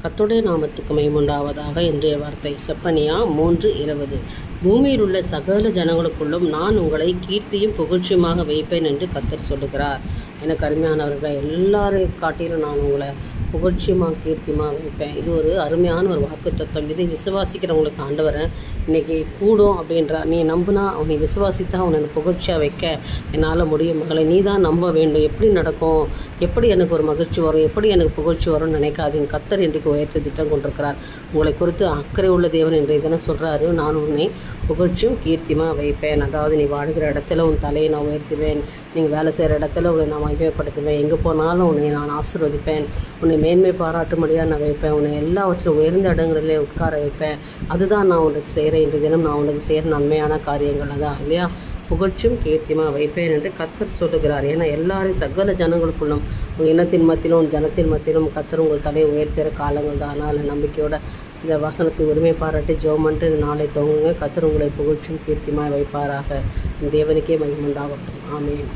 கர்த்தருடைய நாமத்துக்கு மகிமையுண்டாவதாக. இன்றைய வார்த்தை செப்பனியா 3:20. பூமியில் உள்ள சகல ஜனங்களுக்குள்ளும் நான் உங்களை கீர்த்தியும் புகழ்ச்சியுமாக வைப்பேன் என்று கர்த்தர் சொல்லுகிறார். எனக்கு அருமையானவர்களை, எல்லாரையும் காட்டிலும் நான் உங்களை புகழ்ச்சியமாக கீர்த்தியமாக வைப்பேன். இது ஒரு அருமையான ஒரு வாக்கு தத்துவம். இதை விசுவாசிக்கிறவங்களுக்கு ஆண்டவரை இன்றைக்கி கூடும் அப்படின்றார். நீ நம்பினா, நீ விசுவாசித்தா உன்னை புகழ்ச்சியாக வைக்க என்னால் முடியும் மகளை. நீ தான் நம்ப வேண்டும். எப்படி நடக்கும், எப்படி எனக்கு ஒரு மகிழ்ச்சி வரும், எப்படி எனக்கு புகழ்ச்சி வரும்னு நினைக்காதீங்க. கர்த்தர் இன்றைக்கு உயர்த்த திட்டம் கொண்டிருக்கிறார். உங்களை குறித்து அக்கறை உள்ள தேவன் இன்றைய தினம் சொல்கிறாரு, நான் உன்னை புகழ்ச்சியும் கீர்த்தியமாக வைப்பேன். அதாவது நீ வாழ்கிற இடத்துல உன் தலையை நான் உயர்த்துவேன். நீங்கள் வேலை செய்கிற இடத்துல உன்னை நான் மகிமைப்படுத்துவேன். எங்கே போனாலும் உன்னை நான் ஆசீர்வதிப்பேன். உன்னை மேன்மை பாராட்டும்படியாக நான் வைப்பேன். உன்னை எல்லாவற்றிலும் உயர்ந்த இடங்களிலே உட்கார வைப்பேன். அதுதான் நான் உனக்கு செய்கிறேன். இன்றைய தினம் நான் உனக்கு செய்கிற நன்மையான காரியங்கள் அதான் இல்லையா. புகழ்ச்சியும் கீர்த்தியமாக வைப்பேன் என்று கர்த்தர் சொல்லுகிறார். ஏன்னா எல்லாரும் சகல ஜனங்களுக்குள்ளும் இனத்தின் மத்தியிலும் ஜனத்தின் மத்தியிலும் கர்த்தர் உங்கள் தலையை உயர்த்துகிற காலங்கள் தான். அதனால் நம்பிக்கையோட இந்த வசனத்தை உரிமை பாராட்டி ஜோமன்ட்டு இந்த நாளை துவங்குங்க. கர்த்தர் உங்களை புகழ்ச்சியும் கீர்த்தியமாக வைப்பாராக. தேவனுக்கே மகிமை உண்டாகட்டும். ஆமென்.